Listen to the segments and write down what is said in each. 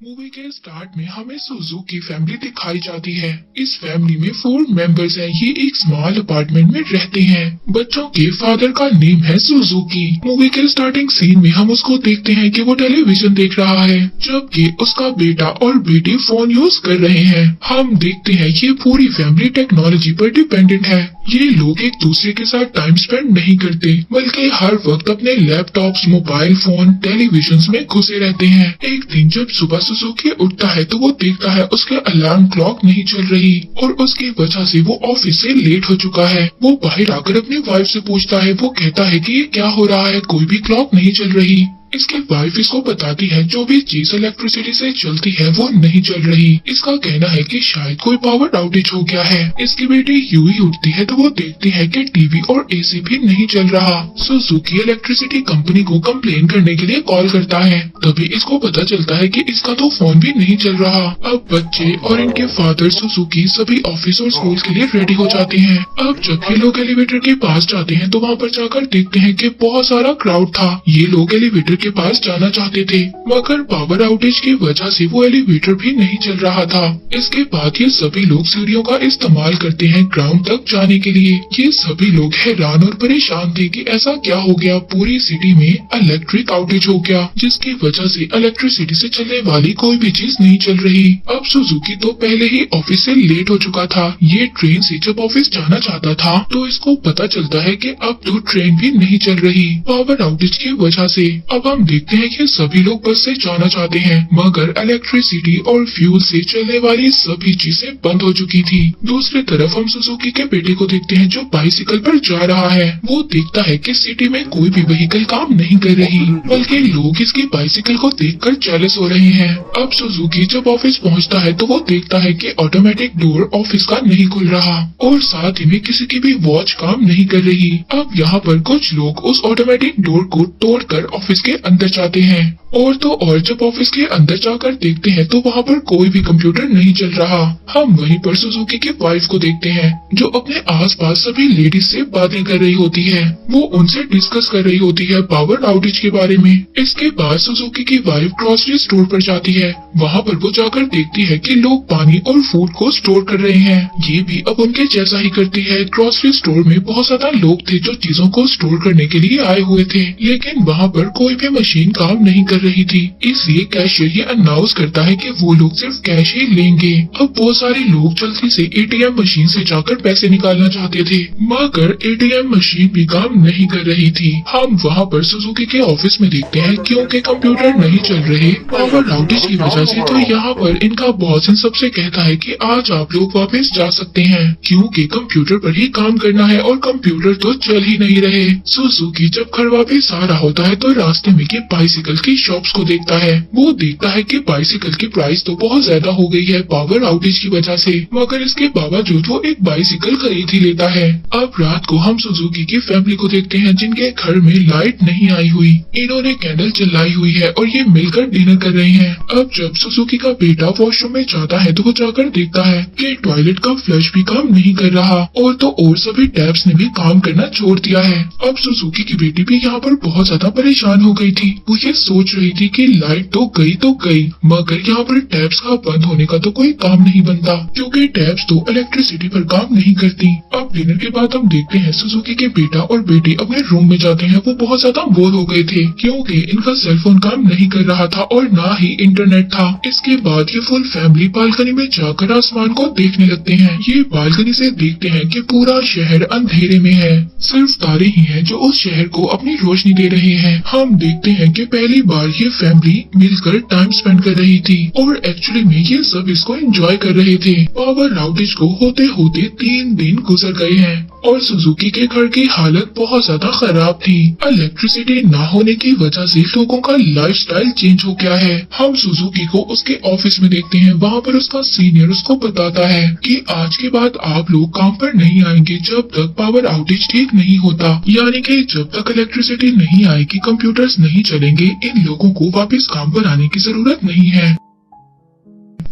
Movie के start में हमें सुजुकी फैमिली दिखाई जाती है। इस फैमिली में 4 मेंबर्स हैं। ये एक स्मॉल अपार्टमेंट में रहते हैं। बच्चों के फादर का नेम है सुजुकी। मूवी के स्टार्टिंग सीन में हम उसको देखते हैं कि वो टेलीविजन देख रहा है, जबकि उसका बेटा और बेटी फोन यूज कर रहे हैं। हम देखते हैं ये पूरी फैमिली टेक्नोलॉजी पर डिपेंडेंट है। ये लोग एक दूसरे के साथ टाइम स्पेंड नहीं करते, बल्कि हर वक्त अपने लैपटॉप्स, मोबाइल फोन, टेलीविजन में घुसे रहते हैं। एक दिन जब सुबह सुजुकी उठता है तो वो देखता है उसके अलार्म क्लॉक नहीं चल रही और उसकी वजह से वो ऑफिस से लेट हो चुका है। वो बाहर आकर अपनी वाइफ से पूछता है। वो कहता है कि ये क्या हो रहा है, कोई भी क्लॉक नहीं चल रही। इसकी वाइफ इसको बताती है जो भी चीज इलेक्ट्रिसिटी से चलती है वो नहीं चल रही। इसका कहना है कि शायद कोई पावर आउटेज हो गया है। इसकी बेटी यूं ही उठती है तो वो देखती है कि टीवी और एसी भी नहीं चल रहा। सुजुकी इलेक्ट्रिसिटी कंपनी को कंप्लेन करने के लिए कॉल करता है। तभी इसको पता चलता है कि इसका तो फोन भी नहीं चल रहा। अब बच्चे और इनके फादर सुजुकी सभी ऑफिस और स्कूल के लिए रेडी हो जाते हैं। अब जब ये लोग एलिवेटर के पास जाते हैं तो वहाँ पर जाकर देखते हैं कि बहुत सारा क्राउड था। ये लोग एलिवेटर के पास जाना चाहते थे, मगर पावर आउटेज की वजह से वो एलिवेटर भी नहीं चल रहा था। इसके बाद ये सभी लोग सीढ़ियों का इस्तेमाल करते हैं ग्राउंड तक जाने के लिए। ये सभी लोग हैरान और परेशान थे कि ऐसा क्या हो गया, पूरी सिटी में इलेक्ट्रिक आउटेज हो गया, जिसकी वजह से इलेक्ट्रिसिटी से चलने वाली कोई भी चीज नहीं चल रही। अब सुजुकी तो पहले ही ऑफिस से लेट हो चुका था। ये ट्रेन से जब ऑफिस जाना चाहता था तो इसको पता चलता है कि अब तो ट्रेन भी नहीं चल रही पावर आउटेज की वजह से। अब हम देखते हैं कि सभी लोग बस से जाना चाहते हैं, मगर इलेक्ट्रिसिटी और फ्यूल से चलने वाली सभी चीजें बंद हो चुकी थी। दूसरी तरफ हम सुजुकी के बेटे को देखते हैं जो बाइसिकल पर जा रहा है। वो देखता है कि सिटी में कोई भी व्हीकल काम नहीं कर रही, बल्कि लोग इसकी बाइसिकल को देखकर जेलस हो रहे हैं। अब सुजुकी जब ऑफिस पहुंचता है तो वो देखता है कि ऑटोमेटिक डोर ऑफिस का नहीं खुल रहा और साथ ही में किसी की भी वॉच काम नहीं कर रही। अब यहाँ पर कुछ लोग उस ऑटोमेटिक डोर को तोड़कर ऑफिस के अंदर जाते हैं और तो और जब ऑफिस के अंदर जाकर देखते हैं तो वहाँ पर कोई भी कंप्यूटर नहीं चल रहा। हम वहीं पर सुजुकी की वाइफ को देखते हैं जो अपने आसपास सभी लेडीज से बातें कर रही होती है। वो उनसे डिस्कस कर रही होती है पावर आउटेज के बारे में। इसके बाद सुजुकी की वाइफ ग्रोसरी स्टोर पर जाती है। वहाँ पर वो जाकर देखती है कि लोग पानी और फूड को स्टोर कर रहे हैं। ये भी अब उनके जैसा ही करती है। ग्रोसरी स्टोर में बहुत ज्यादा लोग थे जो चीजों को स्टोर करने के लिए आए हुए थे, लेकिन वहाँ पर कोई भी मशीन काम नहीं कर रही थी। इसलिए कैशियर ये अनाउंस करता है कि वो लोग सिर्फ कैश ही लेंगे। अब बहुत सारे लोग जल्दी से एटीएम मशीन से जाकर पैसे निकालना चाहते थे, मगर एटीएम मशीन भी काम नहीं कर रही थी। हम वहाँ पर सुजुकी के ऑफिस में देखते हैं क्योंकि कंप्यूटर नहीं चल रहे पावर आउटेज की वजह से, तो यहाँ पर इनका बॉस इन सबसे कहता है कि आज आप लोग वापस जा सकते हैं क्योंकि कंप्यूटर पर ही काम करना है और कंप्यूटर तो चल ही नहीं रहे। सुजुकी जब घर वापस आ रहा होता है तो रास्ते में के बाइसिकल की शॉप्स को देखता है। वो देखता है कि बाइसिकल की प्राइस तो बहुत ज्यादा हो गई है पावर आउटेज की वजह से, मगर इसके बावजूद वो एक बाइसिकल खरीद ही लेता है। अब रात को हम सुजुकी की फैमिली को देखते हैं जिनके घर में लाइट नहीं आई हुई। इन्होंने कैंडल जलाई हुई है और ये मिलकर डिनर कर रहे हैं। अब जब सुजुकी का बेटा वॉशरूम में जाता है तो वो जाकर देखता है कि टॉयलेट का फ्लश भी काम नहीं कर रहा और तो और सभी टैप्स ने भी काम करना छोड़ दिया है। अब सुजुकी की बेटी भी यहाँ पर बहुत ज्यादा परेशान हो गई थी। वो ये सोच रही थी कि लाइट तो गई, मगर यहाँ पर टैप्स का बंद होने का तो कोई काम नहीं बनता क्योंकि टैप्स तो इलेक्ट्रिसिटी पर काम नहीं करती। अब डिनर के बाद हम देखते हैं सुजुकी के बेटा और बेटी अपने रूम में जाते हैं। वो बहुत ज्यादा बोर हो गए थे क्योंकि इनका सेलफोन काम नहीं कर रहा था और ना ही इंटरनेट था। इसके बाद ये फुल फैमिली बालकनी में जाकर आसमान को देखने लगते हैं। ये बालकनी से देखते हैं कि पूरा शहर अंधेरे में है, सिर्फ तारे ही हैं जो उस शहर को अपनी रोशनी दे रहे हैं। हम देखते हैं कि पहली बार ये फैमिली मिलकर टाइम स्पेंड कर रही थी और एक्चुअली में ये सब इसको एंजॉय कर रहे थे। पावर आउटेज को होते होते 3 दिन गुजर गए हैं और सुजुकी के घर की हालत बहुत ज्यादा खराब थी। इलेक्ट्रिसिटी ना होने की वजह से लोगों का लाइफस्टाइल चेंज हो गया है। हम सुजुकी को उसके ऑफिस में देखते हैं। वहाँ पर उसका सीनियर उसको बताता है कि आज के बाद आप लोग काम पर नहीं आएंगे जब तक पावर आउटेज ठीक नहीं होता, यानी कि जब तक इलेक्ट्रिसिटी नहीं आएगी, कंप्यूटर्स नहीं चलेंगे, इन लोगों को वापस काम पर आने की जरूरत नहीं है।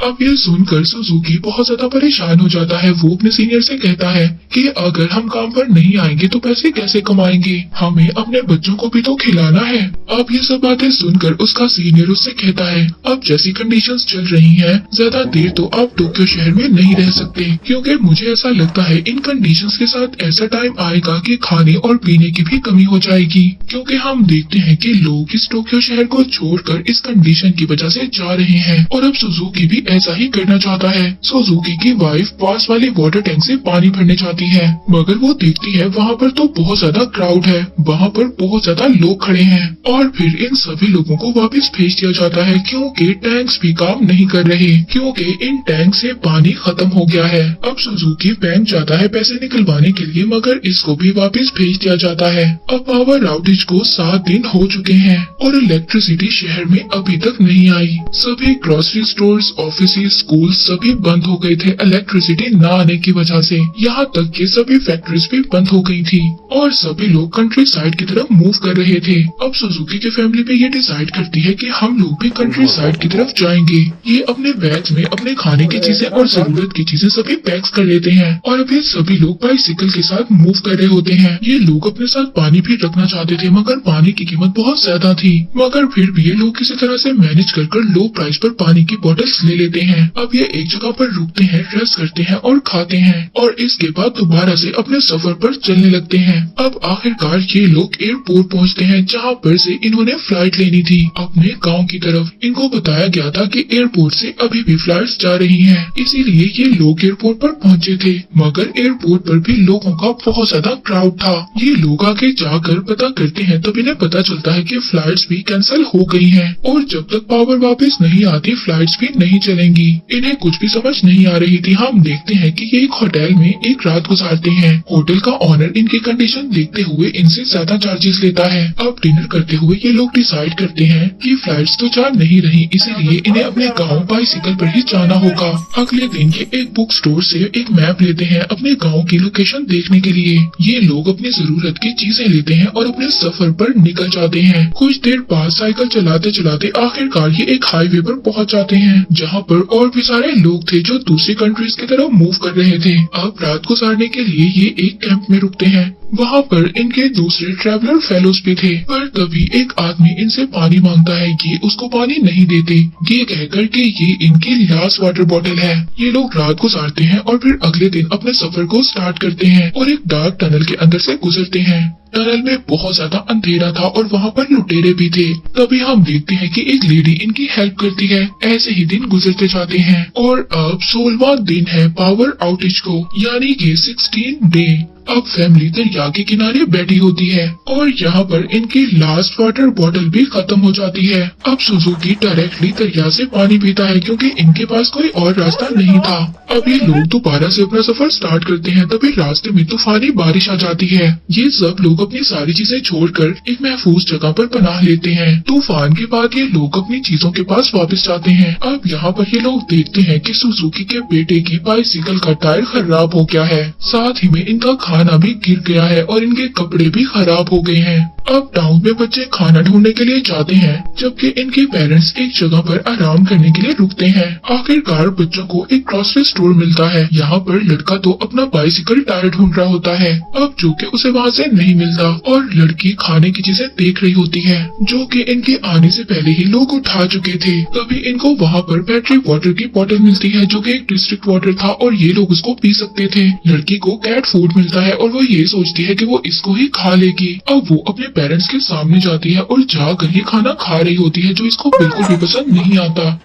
अब ये सुनकर सुजुकी बहुत ज्यादा परेशान हो जाता है। वो अपने सीनियर से कहता है कि अगर हम काम पर नहीं आएंगे तो पैसे कैसे कमाएंगे, हमें अपने बच्चों को भी तो खिलाना है। अब ये सब बातें सुनकर उसका सीनियर उससे कहता है अब जैसी कंडीशंस चल रही हैं, ज्यादा देर तो आप टोक्यो शहर में नहीं रह सकते, क्योंकि मुझे ऐसा लगता है इन कंडीशंस के साथ ऐसा टाइम आएगा कि खाने और पीने की भी कमी हो जाएगी, क्योंकि हम देखते हैं कि लोग इस टोक्यो शहर को छोड़कर इस कंडीशन की वजह से जा रहे हैं। और अब सुजुकी भी ऐसा ही करना चाहता है। सुजुकी की वाइफ पास वाले वाटर टैंक से पानी भरने चाहती है, मगर वो देखती है वहाँ पर तो बहुत ज्यादा क्राउड है, वहाँ पर बहुत ज्यादा लोग खड़े हैं। और फिर इन सभी लोगों को वापस भेज दिया जाता है, क्योंकि टैंक्स भी काम नहीं कर रहे, क्योंकि इन टैंक से पानी खत्म हो गया है। अब सुजुकी बैंक जाता है पैसे निकलवाने के लिए, मगर इसको भी वापस भेज दिया जाता है। अब पावर आउटेज को 7 दिन हो चुके हैं और इलेक्ट्रिसिटी शहर में अभी तक नहीं आई। सभी ग्रोसरी स्टोर्स, ऑफिसेज, स्कूल सभी बंद हो गए थे इलेक्ट्रिसिटी न आने की वजह से। यहाँ तक कि सभी फैक्ट्रीज भी बंद हो गई थी और सभी लोग कंट्री साइड की तरफ मूव कर रहे थे। अब सुजुकी की फैमिली भी ये डिसाइड करती है कि हम लोग भी कंट्री साइड की तरफ जाएंगे। ये अपने बैग्स में अपने खाने की चीजें और जरूरत की चीजें सभी पैक्स कर लेते हैं और अभी सभी लोग बाइसिकल के साथ मूव कर रहे होते हैं। ये लोग अपने साथ पानी भी रखना चाहते थे, मगर पानी की कीमत बहुत ज्यादा थी, मगर फिर भी ये लोग किसी तरह से मैनेज कर लो प्राइस पर पानी की बोतल्स ले लेते हैं। अब ये एक जगह पर रुकते हैं, रेस्ट करते हैं और खाते हैं और इसके बाद दोबारा से अपने सफर पर चलने लगते हैं। अब आखिरकार ये लोग एयरपोर्ट पहुंचते हैं, जहां पर से इन्होंने फ्लाइट लेनी थी अपने गांव की तरफ। इनको बताया गया था कि एयरपोर्ट से अभी भी फ्लाइट्स जा रही हैं, इसीलिए ये लोग एयरपोर्ट पर पहुंचे थे, मगर एयरपोर्ट पर भी लोगों का बहुत ज्यादा क्राउड था। ये लोग आगे जाकर पता करते हैं, तब इन्हें पता चलता है कि फ्लाइट्स भी कैंसिल हो गई हैं और जब तक पावर वापस नहीं आती फ्लाइट्स भी नहीं चलेंगी। इन्हें कुछ भी समझ नहीं आ रही थी। हम देखते हैं कि ये एक होटल में एक रात गुजारते हैं। होटल का ऑनर इनकी कंडीशन देखते हुए इनसे ज्यादा चार्जेस लेता है। अब डिनर करते हुए ये लोग डिसाइड करते हैं कि फ्लाइट्स तो जा नहीं रही, इसीलिए इन्हें अपने गांव बाइसिकल पर ही जाना होगा। अगले दिन ये एक बुक स्टोर से एक मैप लेते हैं अपने गांव की लोकेशन देखने के लिए। ये लोग अपनी जरूरत की चीजें लेते हैं और अपने सफर पर निकल जाते हैं। कुछ देर बाद साइकिल चलाते चलाते आखिरकार ये एक हाईवे पर पहुंच जाते हैं, जहां पर और भी सारे लोग थे जो दूसरी कंट्रीज की तरफ मूव कर रहे थे। अब रात गुजारने के लिए ये एक कैंप में रुकते हैं। वहाँ पर इनके दूसरे ट्रैवलर फेलोज भी थे, पर तभी एक आदमी इनसे पानी मांगता है। ये उसको पानी नहीं देते, ये कहकर कि ये इनकी लास्ट वाटर बॉटल है। ये लोग रात गुजारते हैं और फिर अगले दिन अपने सफर को स्टार्ट करते हैं और एक डार्क टनल के अंदर से गुजरते हैं। टनल में बहुत ज्यादा अंधेरा था और वहाँ पर लुटेरे भी थे। तभी हम देखते हैं कि एक लेडी इनकी हेल्प करती है। ऐसे ही दिन गुजरते जाते हैं और अब 16वां दिन है पावर आउटेज को, यानी कि 16 डे। अब फैमिली दरिया के किनारे बैठी होती है और यहाँ पर इनकी लास्ट वाटर बॉटल भी खत्म हो जाती है। अब सुजुकी डायरेक्टली दरिया से पानी पीता है, क्योंकि इनके पास कोई और रास्ता नहीं था। अब ये लोग दोबारा से अपना सफर स्टार्ट करते हैं, तभी रास्ते में तूफानी बारिश आ जाती है। ये सब लोग अपनी सारी चीजें छोड़कर एक महफूज जगह पर पनाह लेते हैं। तूफान के बाद ये लोग अपनी चीजों के पास वापस जाते हैं। अब यहाँ पर ये लोग देखते हैं कि सुजुकी के बेटे की बाइसिकल का टायर खराब हो गया है, साथ ही में इनका खाना भी गिर गया है और इनके कपड़े भी खराब हो गए हैं। अब टाउन में बच्चे खाना ढूंढने के लिए जाते हैं, जबकि इनके पेरेंट्स एक जगह पर आराम करने के लिए रुकते हैं। आखिरकार बच्चों को एक ग्रोसरी स्टोर मिलता है। यहाँ पर लड़का तो अपना बाइसिकल टायर ढूंढ रहा होता है, अब जो कि उसे वहाँ से नहीं मिलता और लड़की खाने की चीजें देख रही होती है, जो कि इनके आने से पहले ही लोग उठा चुके थे। तभी इनको वहाँ पर बैटरी वाटर की बोतल मिलती है, जो कि एक डिस्ट्रिक्ट वाटर था और ये लोग उसको पी सकते थे। लड़की को कैट फूड मिलता है और वो ये सोचती है कि वो इसको ही खा लेगी। अब वो अपने पेरेंट्स के सामने जाती है और जाकर ये खाना खा रही होती है, जो इसको बिल्कुल भी पसंद नहीं आता।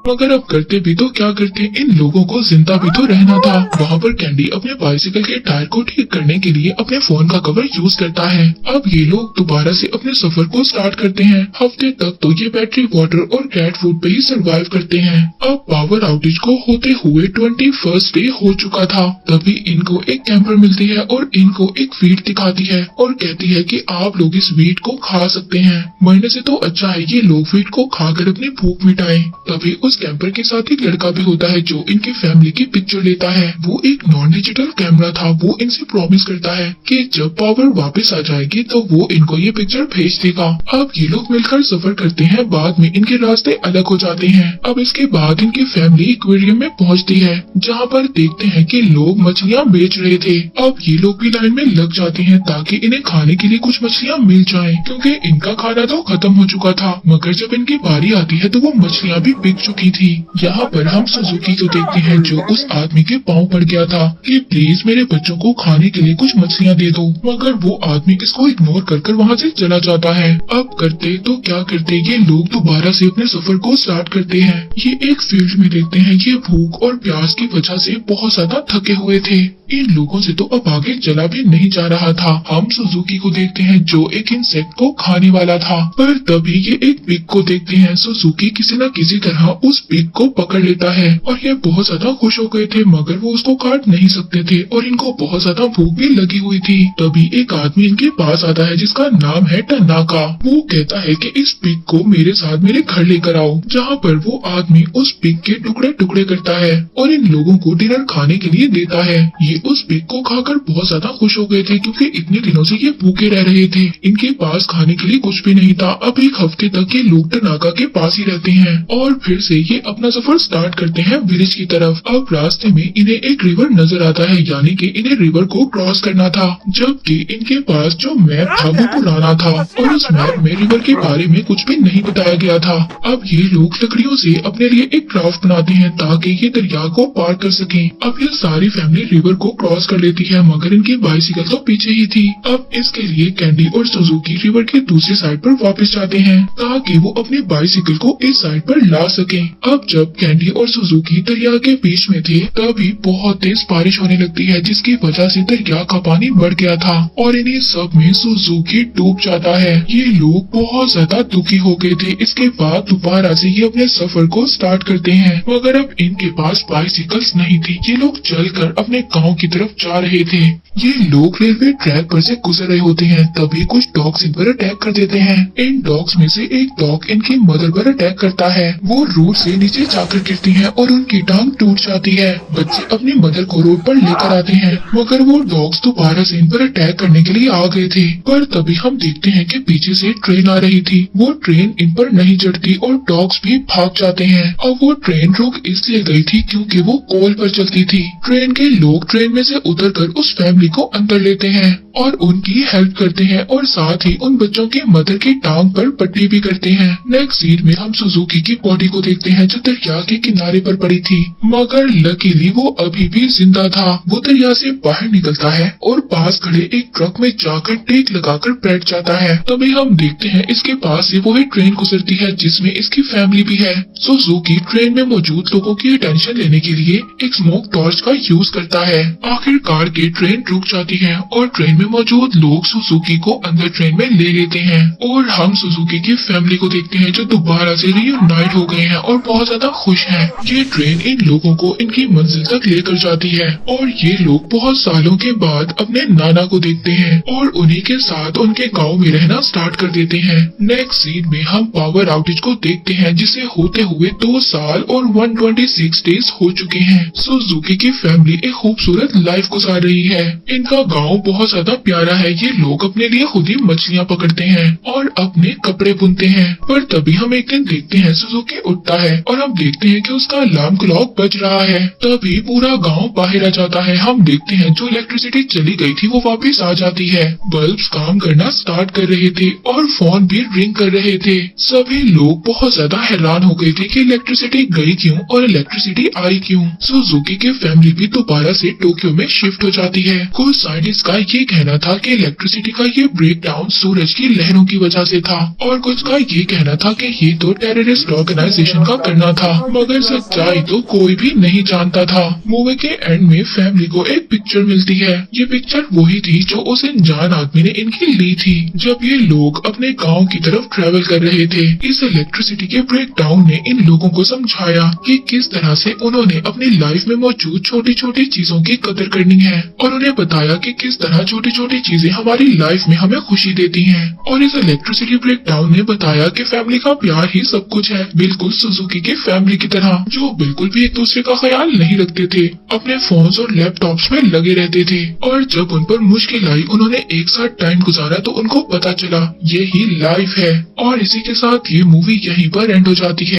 मगर अब करते भी तो क्या करते, इन लोगों को जिंदा भी तो रहना था। वहाँ पर कैंडी अपने बाइसिकल के टायर को ठीक करने के लिए अपने फोन का कवर यूज करता है। अब ये लोग दोबारा से अपने सफर को स्टार्ट करते हैं। हफ्ते तक तो ये बैटरी वाटर और कैट फूड पे ही सरवाइव करते हैं। अब पावर आउटेज को होते हुए 21st डे हो चुका था। तभी इनको एक कैंपर मिलती है और इनको एक वीट दिखाती है और कहती है कि आप लोग इस वीट को खा सकते हैं, मरने से तो अच्छा है ये लोग वीट को खाकर अपनी भूख मिटाएं। तभी उस कैंपर के साथ एक लड़का भी होता है जो इनकी फैमिली की पिक्चर लेता है। वो एक नॉन डिजिटल कैमरा था। वो इनसे प्रॉमिस करता है कि जब पावर वापस आ जाएगी तो वो इनको ये पिक्चर भेज देगा। अब ये लोग मिलकर सफर करते हैं। बाद में इनके रास्ते अलग हो जाते हैं। अब इसके बाद इनकी फैमिली एक्वेरियम में पहुंचती है, जहाँ पर देखते हैं कि लोग मछलियाँ बेच रहे थे। अब ये लोग भी लाइन में लग जाते हैं ताकि इन्हें खाने के लिए कुछ मछलियाँ मिल जाएं, क्योंकि इनका खाना तो खत्म हो चुका था। मगर जब इनकी बारी आती है तो वो मछलियाँ भी बिक चुकी थी। यहाँ पर हम सुजुकी को देखते हैं जो उस आदमी के पाँव पड़ गया था कि प्लीज मेरे बच्चों को खाने के लिए कुछ मछलियाँ दे दो। मगर वो आदमी इसको इग्नोर कर वहाँ से चला जाता है। अब करते तो क्या करते, ये लोग दोबारा से अपने सफर को स्टार्ट करते हैं। ये एक फील्ड में देखते हैं। ये भूख और प्यास की वजह से बहुत ज्यादा थके हुए थे। इन लोगों से तो अब आगे चला भी नहीं जा रहा था। हम सुजुकी को देखते हैं जो एक इंसेक्ट को खाने वाला था, पर तभी ये एक पिग को देखते हैं। सुजुकी किसी न किसी तरह उस पिग को पकड़ लेता है और ये बहुत ज्यादा खुश हो गए थे, मगर वो उसको काट नहीं सकते थे और इनको बहुत ज्यादा भूख भी लगी हुई थी। तभी एक आदमी इनके पास आता है जिसका नाम है टनाका। वो कहता है कि इस पिग को मेरे साथ मेरे घर लेकर आओ, जहाँ पर वो आदमी उस पिग के टुकड़े टुकड़े करता है और इन लोगों को डिनर खाने के लिए देता है। ये उस पिग को खाकर बहुत ज्यादा खुश हो गए थे, क्योंकि इतने दिनों से ये भूखे रह रहे थे। इनके पास खाने के लिए कुछ भी नहीं था। अब एक हफ्ते तक ये लोग टनाका के पास ही रहते हैं और फिर से ये अपना सफर स्टार्ट करते हैं विलेज की तरफ। अब रास्ते में इन्हें एक रिवर नजर आता है, यानी कि इन्हें रिवर को क्रॉस करना था, जबकि इनके पास जो मैप था वो पुराना था और उस मैप में रिवर के बारे में कुछ भी नहीं बताया गया था। अब ये लोग लकड़ियों से अपने लिए एक क्राफ्ट बनाते हैं ताकि ये दरिया को पार कर सकें। अब ये सारी फैमिली रिवर को क्रॉस कर लेती है, मगर इनकी बाइसिकल तो पीछे ही थी। अब इसके लिए कैंडी और सुजुकी रिवर के दूसरी साइड पर वापस जाते हैं ताकि वो अपनी बाइसिकल को इस साइड पर ला सकें। अब जब कैंडी और सुजुकी दरिया के बीच में थे तभी बहुत तेज बारिश होने लगती है, जिसकी वजह से दरिया का पानी बढ़ गया था और इन्हीं सब में सुजुकी डूब जाता है। ये लोग बहुत ज्यादा दुखी हो गए थे। इसके बाद दोबारा से ये अपने सफर को स्टार्ट करते हैं, मगर अब इनके पास बाइसिकल्स नहीं थी। ये लोग चलकर अपने गांव की तरफ जा रहे थे। ये लोग रेलवे ट्रैक पर से गुजर रहे होते हैं, तभी कुछ डॉग्स इन पर अटैक कर देते हैं। इन डॉग्स में से एक डॉग इनकी मदर पर अटैक करता है। वो रोड से नीचे जाकर गिरती हैं और उनकी टांग टूट जाती है। बच्चे अपनी मदर को रोड पर लेकर आते हैं, मगर वो डॉग्स दोबारा से इन पर अटैक करने के लिए आ गए थे। पर तभी हम देखते हैं कि पीछे से ट्रेन आ रही थी। वो ट्रेन इन पर नहीं चढ़ती और डॉग्स भी भाग जाते हैं। अब वो ट्रेन रुक इसलिए गई थी क्योंकि वो कोल पर चलती थी। ट्रेन के लोग ट्रेन में से उतरकर उस फैमिली को अंदर लेते हैं और उनकी हेल्प करते हैं और साथ ही उन बच्चों की मदर की टांग पर पट्टी भी करते हैं। नेक्स्ट सीन में हम सुजुकी की बॉडी को देखते हैं जो दरिया के किनारे पर पड़ी थी, मगर लकीली वो अभी भी जिंदा था। वो दरिया से बाहर निकलता है और पास खड़े एक ट्रक में जाकर टेक लगाकर बैठ जाता है। तभी हम देखते हैं इसके पास से वो एक ट्रेन गुजरती है जिसमें इसकी फैमिली भी है। सुजुकी ट्रेन में मौजूद लोगों की अटेंशन लेने के लिए एक स्मोक टॉर्च का यूज करता है। आखिरकार के ट्रेन रुक जाती है और ट्रेन में मौजूद लोग सुजुकी को अंदर ट्रेन में ले लेते हैं और हम सुजुकी की फैमिली को देखते हैं जो दोबारा से रीयूनाइट हो गए हैं और बहुत ज्यादा खुश हैं। ये ट्रेन इन लोगों को इनकी मंजिल तक लेकर जाती है और ये लोग बहुत सालों के बाद अपने नाना को देखते हैं और उन्हीं के साथ उनके गांव में रहना स्टार्ट कर देते हैं। नेक्स्ट सीन में हम पावर आउटेज को देखते हैं जिसे होते हुए 2 साल और 126 डेज हो चुके हैं। सुजुकी की फैमिली एक खूबसूरत लाइफ गुजार रही है। इनका गांव बहुत ज्यादा प्यारा है। ये लोग अपने लिए खुद ही मछलियाँ पकड़ते हैं और अपने कपड़े बुनते हैं। पर तभी हम एक दिन देखते हैं सुजुकी उठता है और हम देखते हैं कि उसका अलार्म क्लॉक बज रहा है। तभी पूरा गांव बाहर आ जाता है। हम देखते हैं जो इलेक्ट्रिसिटी चली गई थी वो वापस आ जाती है। बल्ब्स काम करना स्टार्ट कर रहे थे और फोन भी रिंग कर रहे थे। सभी लोग बहुत ज्यादा हैरान हो गए थे कि इलेक्ट्रिसिटी गई क्यों और इलेक्ट्रिसिटी आई क्यों। सुजुकी की फैमिली भी दोबारा से टोक्यो में शिफ्ट हो जाती है। कुछ साइंटिस्ट का ये कहना था कि इलेक्ट्रिसिटी का ये ब्रेक डाउन सूरज की लहरों की वजह से था और कुछ का ये कहना था कि ये तो टेररिस्ट ऑर्गेनाइजेशन का करना था, मगर सच्चाई तो कोई भी नहीं जानता था। मूवी के एंड में फैमिली को एक पिक्चर मिलती है। ये पिक्चर वही थी जो उस अनजान आदमी ने इनकी ली थी जब ये लोग अपने गांव की तरफ ट्रेवल कर रहे थे। इस इलेक्ट्रिसिटी के ब्रेक डाउन ने इन लोगों को समझाया कि किस तरह से उन्होंने अपनी लाइफ में मौजूद छोटी छोटी चीजों की कदर करनी है और उन्हें बताया कि किस तरह छोटे छोटी छोटी चीजें हमारी लाइफ में हमें खुशी देती हैं। और इस इलेक्ट्रिसिटी ब्रेकडाउन ने बताया कि फैमिली का प्यार ही सब कुछ है, बिल्कुल सुजुकी के फैमिली की तरह, जो बिल्कुल भी एक दूसरे का ख्याल नहीं रखते थे, अपने फोन्स और लैपटॉप्स में लगे रहते थे। और जब उन पर मुश्किल आई, उन्होंने एक साथ टाइम गुजारा तो उनको पता चला यही लाइफ है। और इसी के साथ ये मूवी यहीं पर एंड हो जाती है।